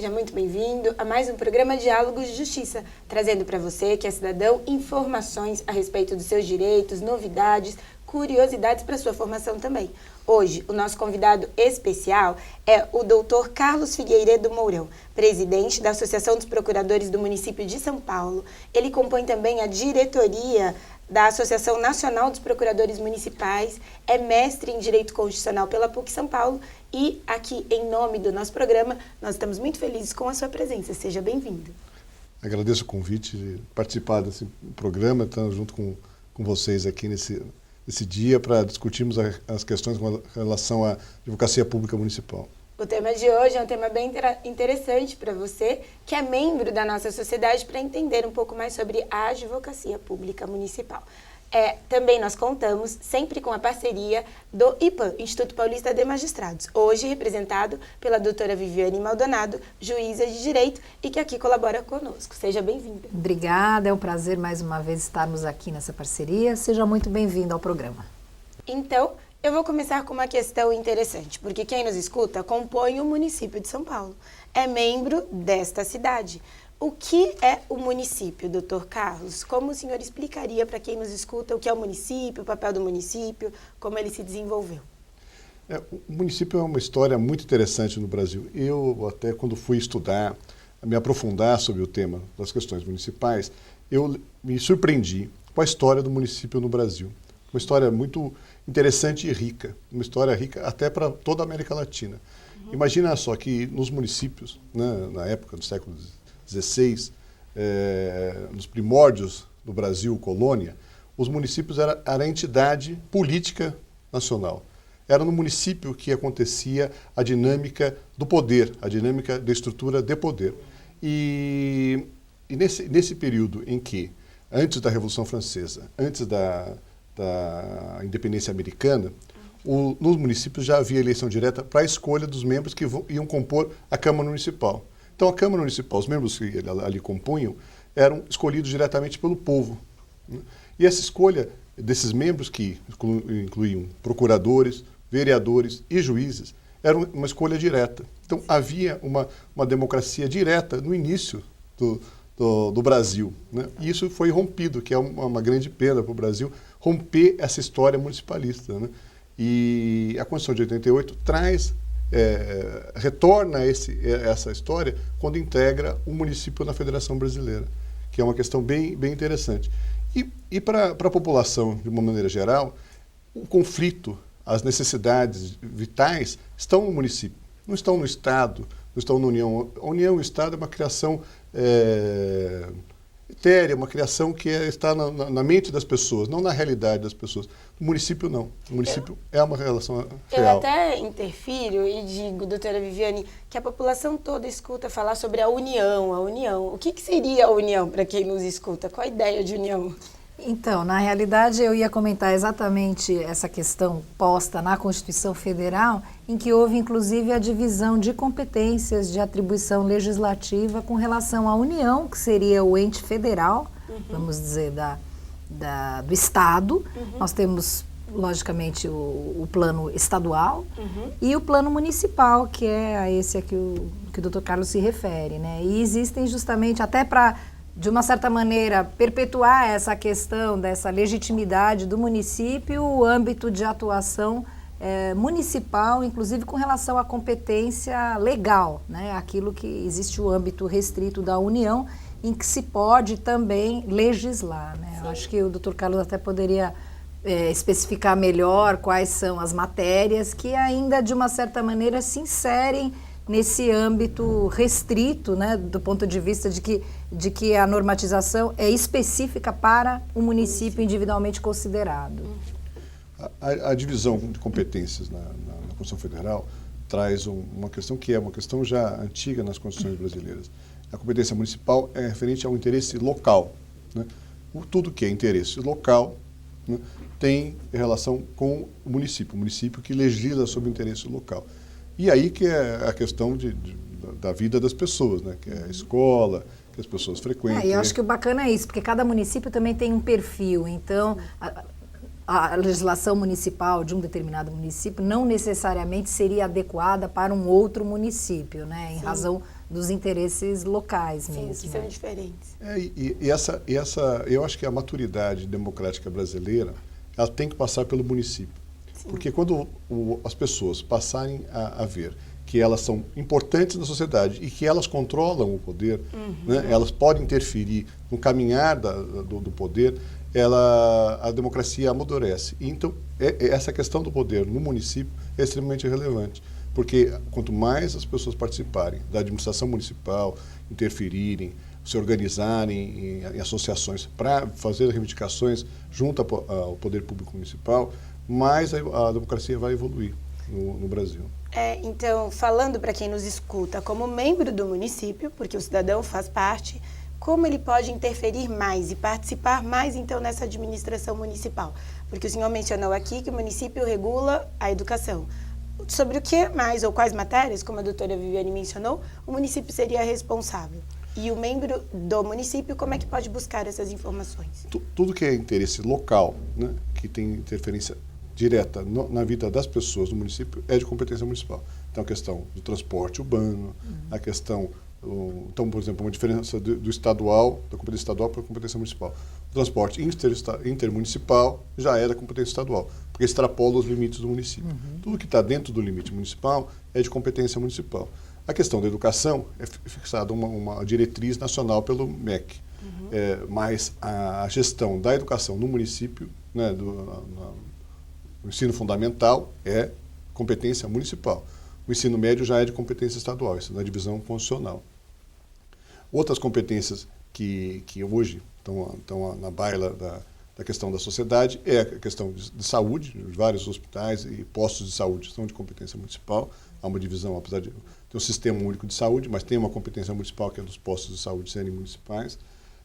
seja muito bem-vindo a mais um programa Diálogos de Justiça, trazendo para você, que é cidadão, informações a respeito dos seus direitos, novidades, curiosidades para sua formação também. Hoje, o nosso convidado especial é o Dr. Carlos Figueiredo Mourão, presidente da Associação dos Procuradores do município de São Paulo. Ele compõe também a diretoria da Associação Nacional dos Procuradores Municipais, é mestre em Direito Constitucional pela PUC São Paulo e aqui, em nome do nosso programa, nós estamos muito felizes com a sua presença. Seja bem-vindo. Agradeço o convite de participar desse programa, estando junto com vocês aqui nesse dia para discutirmos as questões com relação à advocacia pública municipal. O tema de hoje é um tema bem interessante para você, que é membro da nossa sociedade, para entender um pouco mais sobre a advocacia pública municipal. Também nós contamos sempre com a parceria do IPAM, Instituto Paulista de Magistrados, hoje representado pela doutora Viviane Maldonado, juíza de direito, e que aqui colabora conosco. Seja bem-vinda. Obrigada, é um prazer mais uma vez estarmos aqui nessa parceria. Seja muito bem-vindo ao programa. Então, eu vou começar com uma questão interessante, porque quem nos escuta compõe o município de São Paulo, é membro desta cidade. O que é o município, doutor Carlos? Como o senhor explicaria para quem nos escuta o que é o município, o papel do município, como ele se desenvolveu? O município é uma história muito interessante no Brasil. Eu, até quando fui estudar, me aprofundar sobre o tema das questões municipais, eu me surpreendi com a história do município no Brasil. Uma história muito interessante e rica, uma história rica até para toda a América Latina. Imagina só que nos municípios, né, na época do século XVI, nos primórdios do Brasil, colônia, os municípios eram a entidade política nacional. Era no município que acontecia a dinâmica do poder, a dinâmica da estrutura de poder. E nesse período em que, antes da Revolução Francesa, antes da independência americana, nos municípios já havia eleição direta para a escolha dos membros que iam compor a Câmara Municipal. Então, a Câmara Municipal, os membros que ali compunham, eram escolhidos diretamente pelo povo. E essa escolha desses membros, que incluíam procuradores, vereadores e juízes, era uma escolha direta. Então, havia uma democracia direta no início do Brasil, né? E isso foi rompido, que é uma grande pena para o Brasil, romper essa história municipalista, né? E a Constituição de 88 retorna essa história quando integra o município na Federação Brasileira, que é uma questão bem interessante. E para a população, de uma maneira geral, o conflito, as necessidades vitais estão no município, não estão no Estado, não estão na União. A União e o Estado é uma criação etérea, uma criação que está na mente das pessoas, não na realidade das pessoas. O município não. O município é uma relação real. Eu até interfiro e digo, doutora Viviane, que a população toda escuta falar sobre a união, a união. O que seria a união para quem nos escuta? Qual a ideia de união? Então, na realidade, eu ia comentar exatamente essa questão posta na Constituição Federal, em que houve, inclusive, a divisão de competências de atribuição legislativa com relação à União, que seria o ente federal, vamos dizer, do Estado. Nós temos, logicamente, o plano estadual e o plano municipal, que é a esse a que o doutor Carlos se refere, né? E existem justamente, até para, de uma certa maneira, perpetuar essa questão dessa legitimidade do município, o âmbito de atuação municipal, inclusive com relação à competência legal, né? Aquilo que existe o âmbito restrito da União, em que se pode também legislar, né? Eu acho que o doutor Carlos até poderia especificar melhor quais são as matérias que ainda, de uma certa maneira, se inserem nesse âmbito restrito, né, do ponto de vista de que a normatização é específica para o município individualmente considerado. A divisão de competências na Constituição Federal traz uma questão que é uma questão já antiga nas Constituições brasileiras. A competência municipal é referente ao interesse local, né? Tudo que é interesse local, né, tem relação com o município que legisla sobre o interesse local. E aí que é a questão da vida das pessoas, né? Que é a escola, que as pessoas frequentam. E eu acho que o bacana é isso, porque cada município também tem um perfil. Então, a legislação municipal de um determinado município não necessariamente seria adequada para um outro município, né? Em razão dos interesses locais mesmo. Sim, que são diferentes. Eu acho que a maturidade democrática brasileira, ela tem que passar pelo município. Sim. Porque quando as pessoas passarem a ver que elas são importantes na sociedade e que elas controlam o poder, né, elas podem interferir no caminhar do poder, a democracia amadurece. Então, essa questão do poder no município é extremamente relevante, porque quanto mais as pessoas participarem da administração municipal, interferirem, se organizarem em associações para fazer reivindicações junto ao poder público municipal, mais a democracia vai evoluir no Brasil. Então, falando para quem nos escuta, como membro do município, porque o cidadão faz parte, como ele pode interferir mais e participar mais, então, nessa administração municipal? Porque o senhor mencionou aqui que o município regula a educação. Sobre o que mais ou quais matérias, como a doutora Viviane mencionou, o município seria responsável? E o membro do município, como é que pode buscar essas informações? Tudo que é interesse local, né, que tem interferência direta na vida das pessoas do município, é de competência municipal. Então, a questão do transporte urbano, a questão... Então, por exemplo, uma diferença do estadual, da competência estadual para a competência municipal. O transporte intermunicipal já é da competência estadual, porque extrapola os limites do município. Tudo que está dentro do limite municipal é de competência municipal. A questão da educação é fixada uma diretriz nacional pelo MEC, mas a gestão da educação no município, né, o ensino fundamental é competência municipal. O ensino médio já é de competência estadual, isso é da divisão constitucional. Outras competências que hoje estão na baila da questão da sociedade é a questão de saúde, vários hospitais e postos de saúde são de competência municipal. Há uma divisão, apesar de ter um sistema único de saúde, mas tem uma competência municipal que é dos postos de saúde serem municipais.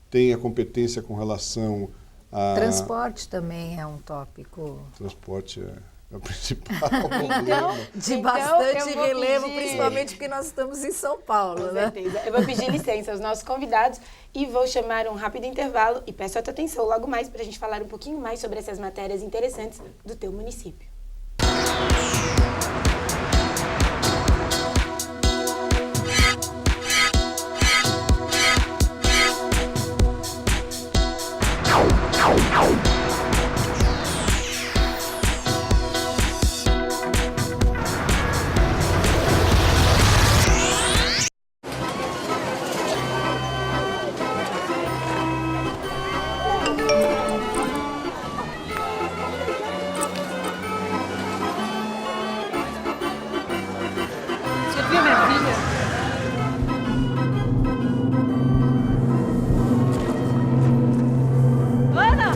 Tem a competência com relação a... Transporte também é um tópico. Transporte é o principal problema. De bastante relevo, principalmente porque nós estamos em São Paulo, Com né? certeza. Eu vou pedir licença aos nossos convidados e vou chamar um rápido intervalo e peço a tua atenção logo mais para a gente falar um pouquinho mais sobre essas matérias interessantes do teu município. Você viu minha filha? Ana!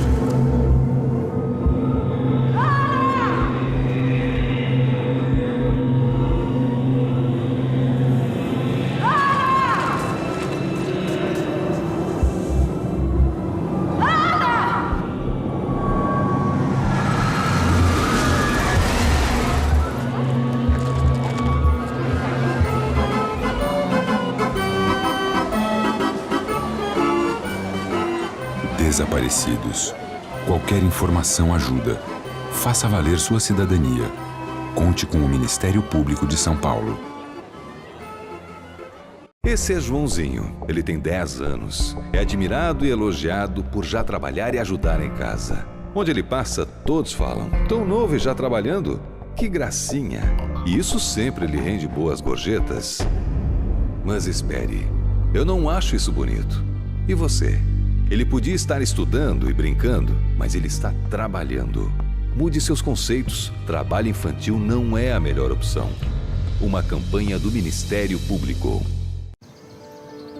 Desaparecidos. Qualquer informação ajuda. Faça valer sua cidadania. Conte com o Ministério Público de São Paulo. Esse é Joãozinho. Ele tem 10 anos. É admirado e elogiado por já trabalhar e ajudar em casa. Onde ele passa, todos falam: tão novo e já trabalhando? Que gracinha! E isso sempre lhe rende boas gorjetas. Mas espere, eu não acho isso bonito. E você? Ele podia estar estudando e brincando, mas ele está trabalhando. Mude seus conceitos. Trabalho infantil não é a melhor opção. Uma campanha do Ministério Público.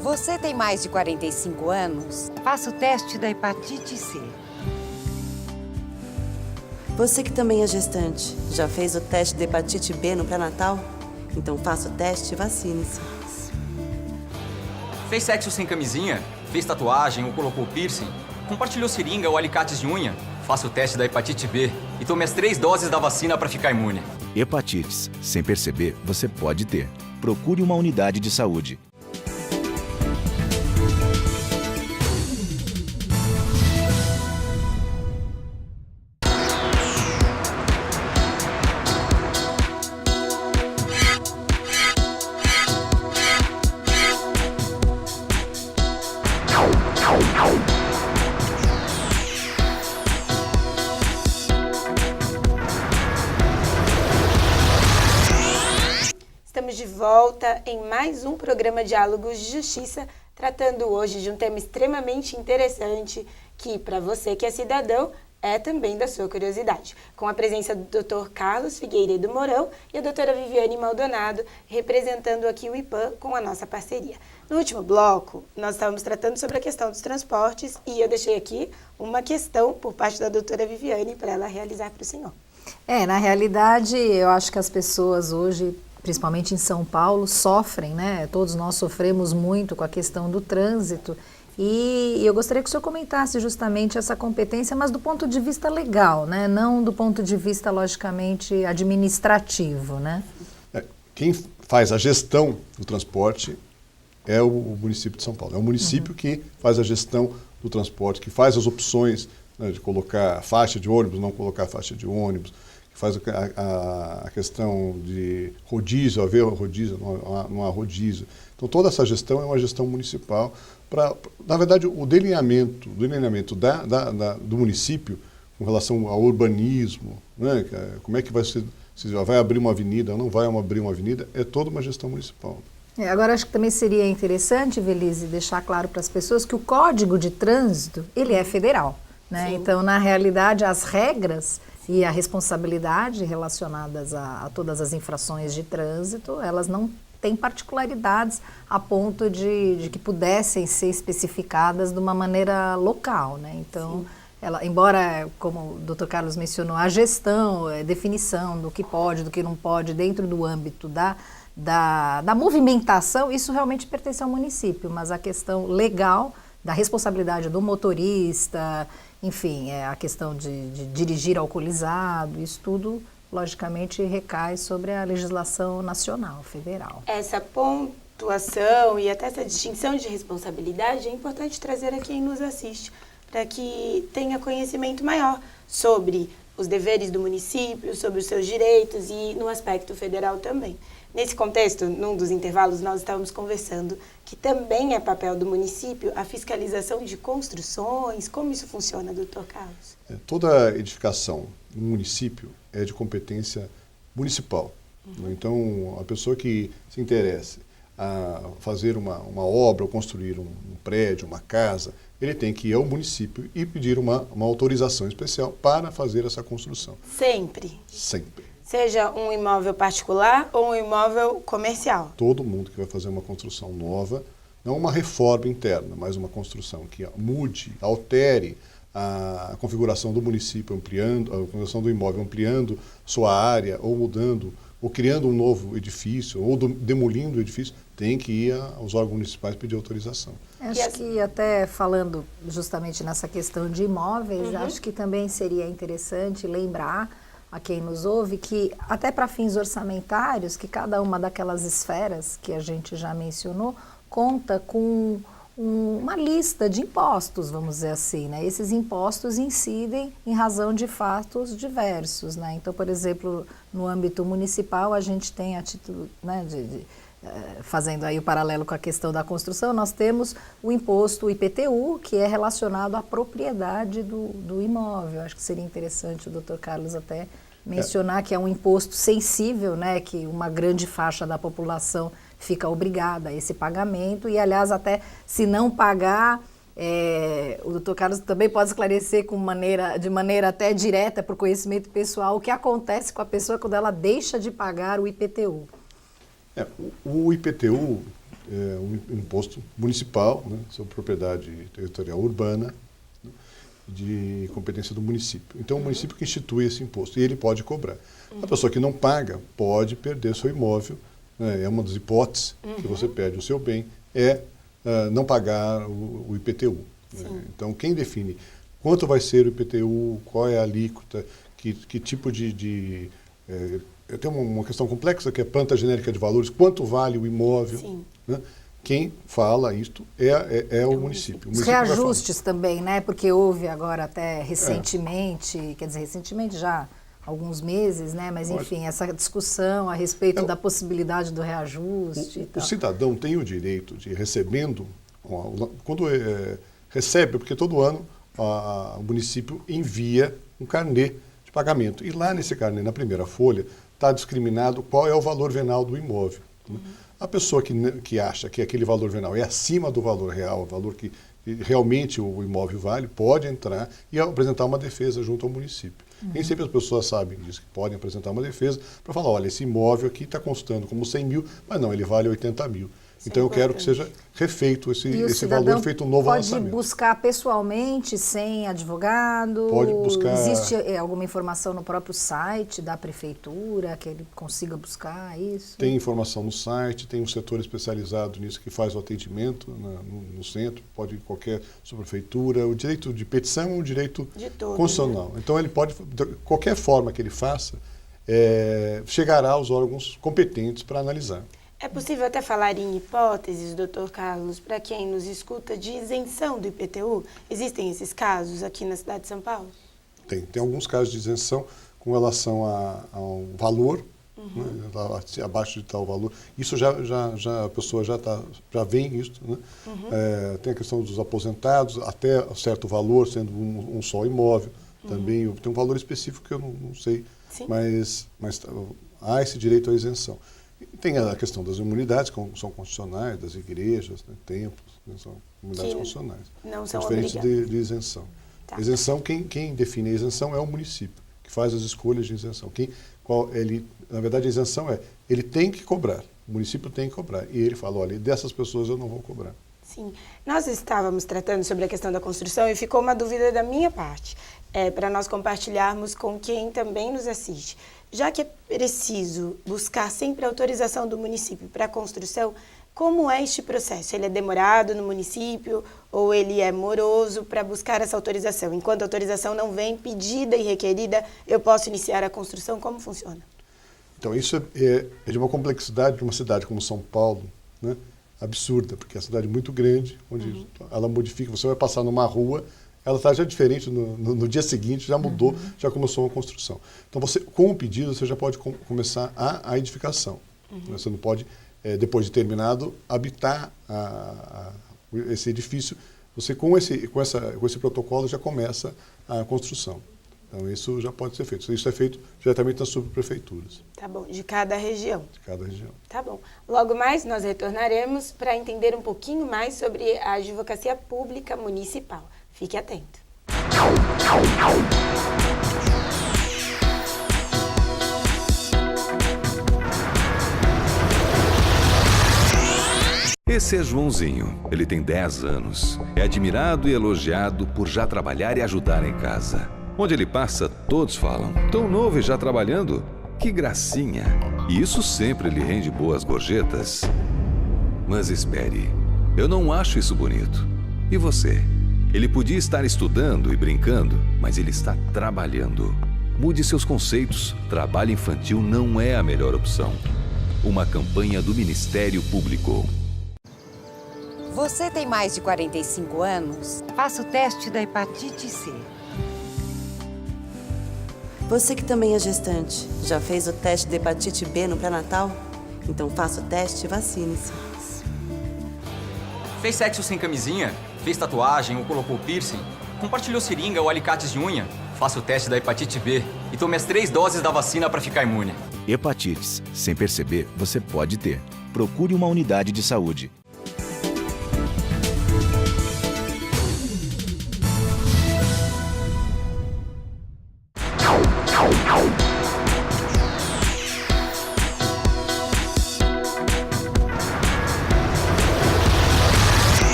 Você tem mais de 45 anos? Faça o teste da hepatite C. Você que também é gestante, já fez o teste de hepatite B no pré-natal? Então faça o teste e vacine-se. Fez sexo sem camisinha? Fez tatuagem ou colocou piercing? Compartilhou seringa ou alicates de unha? Faça o teste da hepatite B e tome as 3 doses da vacina para ficar imune. Hepatites. Sem perceber, você pode ter. Procure uma unidade de saúde. Estamos de volta em mais um programa Diálogos de Justiça, tratando hoje de um tema extremamente interessante que, para você que é cidadão, é também da sua curiosidade. Com a presença do Dr. Carlos Figueiredo Mourão e a doutora Viviane Maldonado, representando aqui o IPAM com a nossa parceria. No último bloco, nós estávamos tratando sobre a questão dos transportes e eu deixei aqui uma questão por parte da doutora Viviane para ela realizar para o senhor. Na realidade, eu acho que as pessoas hoje, principalmente em São Paulo, sofrem, né? Todos nós sofremos muito com a questão do trânsito. E eu gostaria que o senhor comentasse justamente essa competência, mas do ponto de vista legal, né? Não do ponto de vista, logicamente, administrativo, né? Quem faz a gestão do transporte é o município de São Paulo. É o município que faz a gestão do transporte, que faz as opções, né, de colocar faixa de ônibus, não colocar faixa de ônibus, que faz a questão de rodízio, haver rodízio, não há rodízio. Então, toda essa gestão é uma gestão municipal. Na verdade, o delineamento do município com relação ao urbanismo, né, como é que vai ser, se vai abrir uma avenida ou não vai abrir uma avenida, é toda uma gestão municipal. Agora, acho que também seria interessante, Velise, deixar claro para as pessoas que o Código de Trânsito, ele é federal, né? Então, na realidade, as regras e a responsabilidade relacionadas a todas as infrações de trânsito, elas não têm particularidades a ponto de que pudessem ser especificadas de uma maneira local, né? Então, embora, como o Dr. Carlos mencionou, a gestão, a definição do que pode, do que não pode, dentro do âmbito da movimentação, isso realmente pertence ao município, mas a questão legal da responsabilidade do motorista, enfim, a questão de dirigir alcoolizado, isso tudo, logicamente, recai sobre a legislação nacional, federal. Essa pontuação e até essa distinção de responsabilidade é importante trazer a quem nos assiste, para que tenha conhecimento maior sobre os deveres do município, sobre os seus direitos e no aspecto federal também. Nesse contexto, num dos intervalos, nós estávamos conversando que também é papel do município a fiscalização de construções. Como isso funciona, doutor Carlos? Toda edificação no município é de competência municipal. Então, a pessoa que se interesse a fazer uma obra ou construir um prédio, uma casa, ele tem que ir ao município e pedir uma autorização especial para fazer essa construção. Sempre? Sempre. Seja um imóvel particular ou um imóvel comercial? Todo mundo que vai fazer uma construção nova, não uma reforma interna, mas uma construção que mude, altere a configuração do município, ampliando, a configuração do imóvel, ampliando sua área, ou mudando, ou criando um novo edifício, ou demolindo o edifício, tem que ir aos órgãos municipais pedir autorização. Acho que até falando justamente nessa questão de imóveis, acho que também seria interessante lembrar a quem nos ouve que até para fins orçamentários, que cada uma daquelas esferas que a gente já mencionou, conta com uma lista de impostos, vamos dizer assim, né? Esses impostos incidem em razão de fatos diversos, né? Então, por exemplo, no âmbito municipal, a gente tem a título, né, fazendo aí o paralelo com a questão da construção, nós temos o imposto, o IPTU, que é relacionado à propriedade do imóvel. Acho que seria interessante o doutor Carlos até mencionar que é um imposto sensível, né, que uma grande faixa da população fica obrigada a esse pagamento e, aliás, até se não pagar, o doutor Carlos também pode esclarecer de maneira até direta, por conhecimento pessoal, o que acontece com a pessoa quando ela deixa de pagar o IPTU. O IPTU é um imposto municipal, né, sobre propriedade territorial urbana, né, de competência do município. Então, o município que institui esse imposto e ele pode cobrar. A pessoa que não paga pode perder seu imóvel, né, é uma das hipóteses que você perde o seu bem, não pagar o IPTU. Né. Então, quem define quanto vai ser o IPTU, qual é a alíquota, que tipo de tem uma questão complexa, que é planta genérica de valores, quanto vale o imóvel, né? Quem fala isto é o município. Os reajustes também, né? Porque houve agora até recentemente, quer dizer, recentemente já alguns meses, né? Mas enfim, essa discussão a respeito da possibilidade do reajuste. O cidadão tem o direito de, recebendo, quando recebe, porque todo ano o município envia um carnê de pagamento. E lá nesse carnê, na primeira folha, está discriminado qual é o valor venal do imóvel. A pessoa que acha que aquele valor venal é acima do valor real, o valor que realmente o imóvel vale, pode entrar e apresentar uma defesa junto ao município. Nem sempre as pessoas sabem disso, que podem apresentar uma defesa para falar, olha, esse imóvel aqui está constando como 100 mil, mas não, ele vale 80 mil. Então eu quero que seja refeito esse valor, feito um novo lançamento. Pode buscar pessoalmente, sem advogado? Pode buscar. Existe alguma informação no próprio site da prefeitura que ele consiga buscar isso? Tem informação no site, tem um setor especializado nisso que faz o atendimento no centro, pode ir em qualquer subprefeitura. O direito de petição é um direito constitucional. Né? Então ele pode, de qualquer forma que ele faça, chegará aos órgãos competentes para analisar. É possível até falar em hipóteses, doutor Carlos, para quem nos escuta, de isenção do IPTU? Existem esses casos aqui na cidade de São Paulo? Tem alguns casos de isenção com relação ao valor, né, abaixo de tal valor. Isso a pessoa já vê isso. Né? Tem a questão dos aposentados, até certo valor, sendo um só imóvel. Também tem um valor específico que eu não sei, mas há esse direito à isenção. Tem a questão das imunidades, que são constitucionais, das igrejas, né, templos, né, são imunidades constitucionais. Não são diferentes de isenção. Tá. Isenção, quem define a isenção é o município, que faz as escolhas de isenção. Na verdade, a isenção ele tem que cobrar, o município tem que cobrar. E ele fala, olha, dessas pessoas eu não vou cobrar. Sim. Nós estávamos tratando sobre a questão da construção e ficou uma dúvida da minha parte, para nós compartilharmos com quem também nos assiste. Já que é preciso buscar sempre a autorização do município para a construção, como é este processo? Ele é demorado no município ou ele é moroso para buscar essa autorização? Enquanto a autorização não vem pedida e requerida, eu posso iniciar a construção? Como funciona? Então, isso é de uma complexidade de uma cidade como São Paulo, né, absurda, porque é uma cidade muito grande, onde ela modifica, você vai passar numa rua, ela está já diferente no dia seguinte, já mudou, já começou a construção. Então, com o pedido, você já pode começar a edificação. Você não pode, depois de terminado, habitar esse edifício. Você, com esse protocolo, já começa a construção. Então, isso já pode ser feito. Isso é feito diretamente nas subprefeituras. Tá bom, de cada região. De cada região. Tá bom. Logo mais, nós retornaremos para entender um pouquinho mais sobre a advocacia pública municipal. Fique atento. Esse é Joãozinho. Ele tem 10 anos. É admirado e elogiado por já trabalhar e ajudar em casa. Onde ele passa, todos falam: tão novo e já trabalhando? Que gracinha! E isso sempre lhe rende boas gorjetas. Mas espere, eu não acho isso bonito. E você? Ele podia estar estudando e brincando, mas ele está trabalhando. Mude seus conceitos. Trabalho infantil não é a melhor opção. Uma campanha do Ministério Público. Você tem mais de 45 anos? Faça o teste da hepatite C. Você que também é gestante, já fez o teste de hepatite B no pré-natal? Então faça o teste e vacine-se. Fez sexo sem camisinha? Fez tatuagem ou colocou piercing? Compartilhou seringa ou alicates de unha? Faça o teste da hepatite B e tome as 3 doses da vacina para ficar imune. Hepatites. Sem perceber, você pode ter. Procure uma unidade de saúde.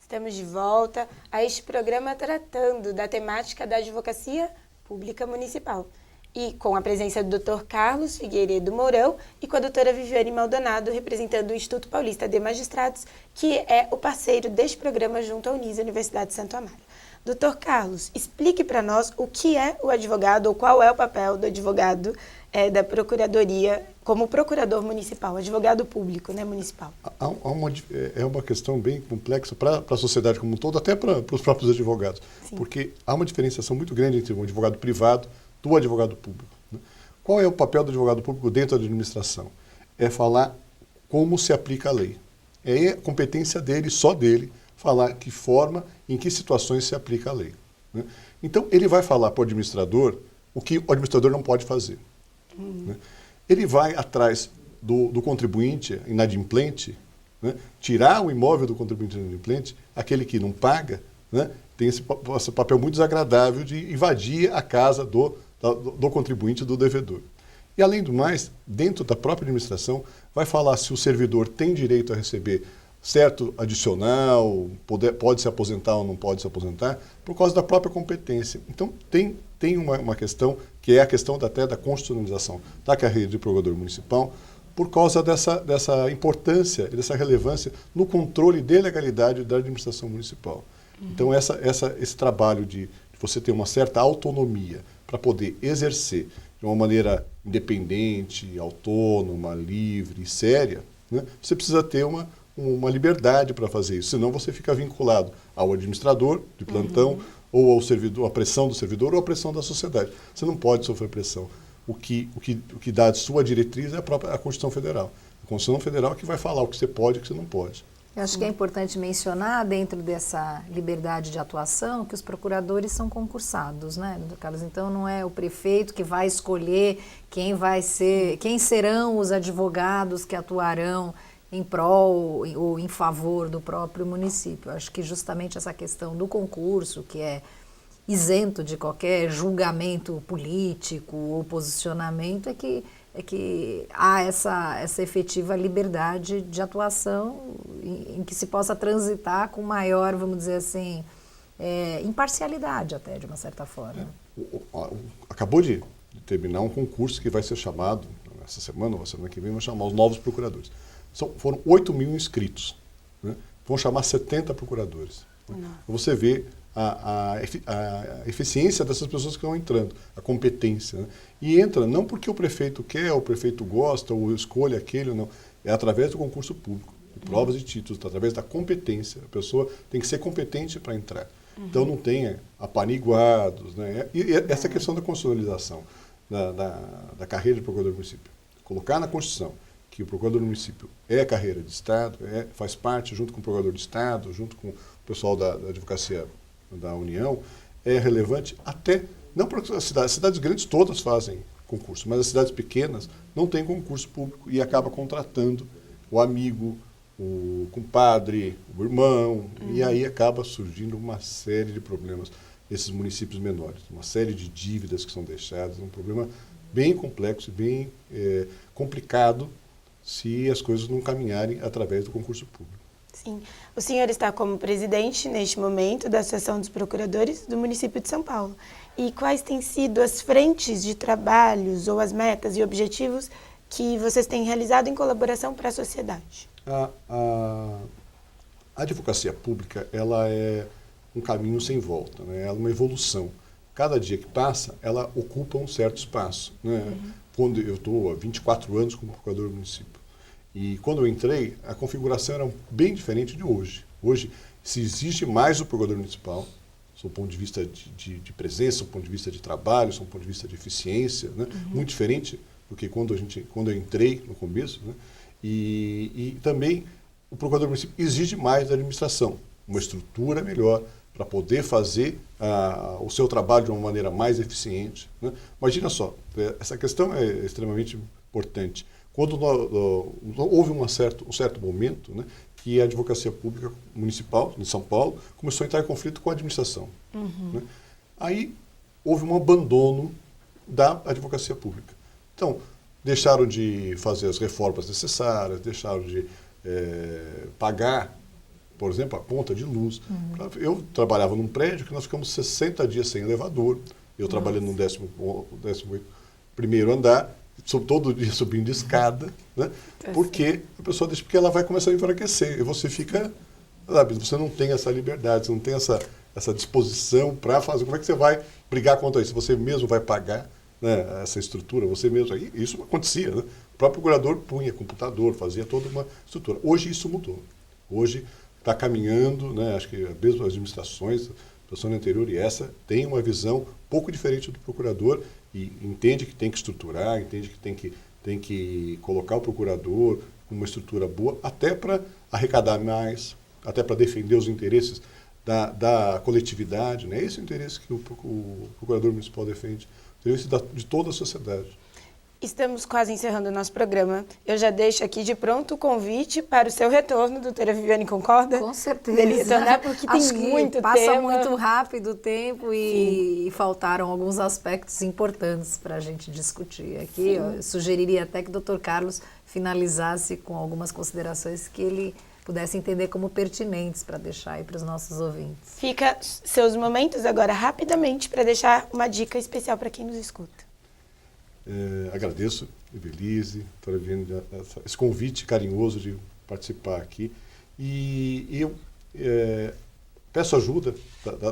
Estamos de volta a este programa tratando da temática da advocacia pública municipal. E com a presença do Dr. Carlos Figueiredo Mourão e com a doutora Viviane Maldonado, representando o Instituto Paulista de Magistrados, que é o parceiro deste programa junto à Unisa, Universidade de Santo Amaro. Dr. Carlos, explique para nós o que é o advogado, ou qual é o papel do advogado da Procuradoria como procurador municipal, advogado público, né, municipal. É uma questão bem complexa para a sociedade como um todo, até para os próprios advogados. Sim. Porque há uma diferenciação muito grande entre um advogado privado do advogado público. Né? Qual é o papel do advogado público dentro da administração? É falar como se aplica a lei. É a competência dele, só dele, falar que forma, em que situações se aplica a lei. Né? Então, ele vai falar para o administrador o que o administrador não pode fazer. Né? Ele vai atrás do contribuinte inadimplente, né? Tirar o imóvel do contribuinte inadimplente, aquele que não paga, né? Tem esse papel muito desagradável de invadir a casa do contribuinte, do devedor. E, além do mais, dentro da própria administração, vai falar se o servidor tem direito a receber certo adicional, pode se aposentar ou não pode se aposentar, por causa da própria competência. Então, tem uma questão, que é a questão até da constitucionalização da carreira de procurador municipal, por causa dessa importância e dessa relevância no controle de legalidade da administração municipal. Então, esse trabalho de você ter uma certa autonomia para poder exercer de uma maneira independente, autônoma, livre e séria, né, você precisa ter uma liberdade para fazer isso, senão você fica vinculado ao administrador de plantão, ou ao servidor, à pressão do servidor ou à pressão da sociedade. Você não pode sofrer pressão. O que dá a sua diretriz é a Constituição Federal. A Constituição Federal é que vai falar o que você pode e o que você não pode. Eu acho que é importante mencionar, dentro dessa liberdade de atuação, que os procuradores são concursados, né, Carlos? Então, não é o prefeito que vai escolher quem serão os advogados que atuarão em prol ou em favor do próprio município. Eu acho que justamente essa questão do concurso, que é isento de qualquer julgamento político ou posicionamento, é que há essa efetiva liberdade de atuação em que se possa transitar com maior, vamos dizer assim, imparcialidade até, de uma certa forma. Acabou de terminar um concurso que vai ser chamado, essa semana ou a semana que vem, vai chamar os novos procuradores. Foram 8 mil inscritos, né? Vão chamar 70 procuradores. Né? Você vê a eficiência dessas pessoas que estão entrando, a competência. Né? E entra não porque o prefeito quer, o prefeito gosta, ou escolhe aquele ou não. É através do concurso público, de provas e títulos, através da competência. A pessoa tem que ser competente para entrar. Então não tenha apaniguados. Né? E essa questão da constitucionalização da carreira de procurador do município. Colocar na Constituição que o procurador do município é carreira de Estado, faz parte, junto com o procurador de Estado, junto com o pessoal da advocacia da União, é relevante até, não para as cidades grandes todas fazem concurso, mas as cidades pequenas não têm concurso público e acaba contratando o amigo, o compadre, o irmão, e aí acaba surgindo uma série de problemas nesses municípios menores, uma série de dívidas que são deixadas, um problema bem complexo e bem complicado se as coisas não caminharem através do concurso público. Sim. O senhor está como presidente, neste momento, da Associação dos Procuradores do município de São Paulo. E quais têm sido as frentes de trabalhos ou as metas e objetivos que vocês têm realizado em colaboração para a sociedade? A advocacia pública, ela é um caminho sem volta, né? Ela é uma evolução. Cada dia que passa, ela ocupa um certo espaço. Né? Quando eu estou há 24 anos como procurador do município. E quando eu entrei, a configuração era bem diferente de hoje. Hoje, se exige mais o procurador municipal, do ponto de vista de presença, do ponto de vista de trabalho, do ponto de vista de eficiência, né? Muito diferente do que quando eu entrei no começo. Né? E também o procurador municipal exige mais da administração, uma estrutura melhor para poder fazer o seu trabalho de uma maneira mais eficiente. Né? Imagina só, essa questão é extremamente importante. Quando houve um certo momento, né, que a advocacia pública municipal de São Paulo começou a entrar em conflito com a administração. Né? Aí houve um abandono da advocacia pública. Então, deixaram de fazer as reformas necessárias, deixaram de pagar, por exemplo, a conta de luz. Eu trabalhava num prédio que nós ficamos 60 dias sem elevador. Eu trabalhando no 11º andar, todo dia subindo de escada, né? Porque a pessoa deixa, porque ela vai começar a enfraquecer. E você fica, sabe, você não tem essa liberdade, você não tem essa disposição para fazer. Como é que você vai brigar contra isso? Você mesmo vai pagar, né, essa estrutura, você mesmo. Isso acontecia, né? O próprio procurador punha computador, fazia toda uma estrutura. Hoje isso mudou. Hoje está caminhando, né? Acho que mesmo as administrações, a pessoa anterior e essa, tem uma visão um pouco diferente do procurador e entende que tem que estruturar, entende que tem que colocar o procurador com uma estrutura boa, até para arrecadar mais, até para defender os interesses da coletividade, né? Esse é o interesse que o procurador municipal defende, o interesse de toda a sociedade. Estamos quase encerrando o nosso programa. Eu já deixo aqui de pronto o convite para o seu retorno, doutora Viviane, concorda? Com certeza. Dele retornar, porque Acho tem que muito passa tema. muito rápido o tempo e faltaram alguns aspectos importantes para a gente discutir aqui. Eu sugeriria até que o Dr. Carlos finalizasse com algumas considerações que ele pudesse entender como pertinentes para deixar aí para os nossos ouvintes. Fica seus momentos agora rapidamente para deixar uma dica especial para quem nos escuta. Agradeço, Evelise, doutora Viviane, esse convite carinhoso de participar aqui. E eu peço ajuda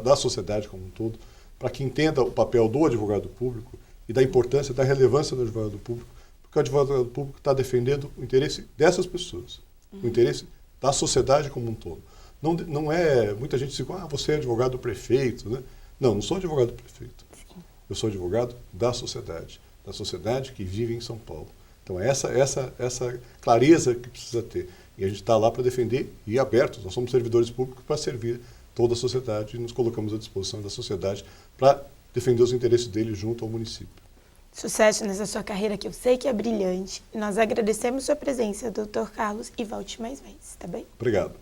da sociedade como um todo para que entenda o papel do advogado público e da importância, da relevância do advogado público, porque o advogado público está defendendo o interesse dessas pessoas, o interesse da sociedade como um todo. Não é, muita gente diz, você é advogado do prefeito, né? Não sou advogado do prefeito. Eu sou advogado da sociedade que vive em São Paulo. Então, essa clareza que precisa ter. E a gente está lá para defender e abertos. Nós somos servidores públicos para servir toda a sociedade e nos colocamos à disposição da sociedade para defender os interesses dele junto ao município. Sucesso nessa sua carreira, que eu sei que é brilhante. Nós agradecemos sua presença, doutor Carlos, e volte mais vezes, tá bem? Obrigado.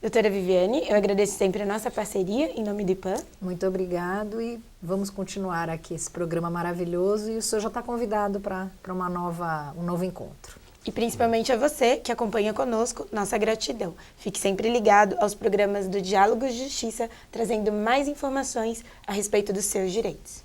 Doutora Viviane, eu agradeço sempre a nossa parceria em nome do IPAM. Muito obrigado e vamos continuar aqui esse programa maravilhoso e o senhor já está convidado para um novo encontro. E principalmente a você que acompanha conosco, nossa gratidão. Fique sempre ligado aos programas do Diálogos de Justiça, trazendo mais informações a respeito dos seus direitos.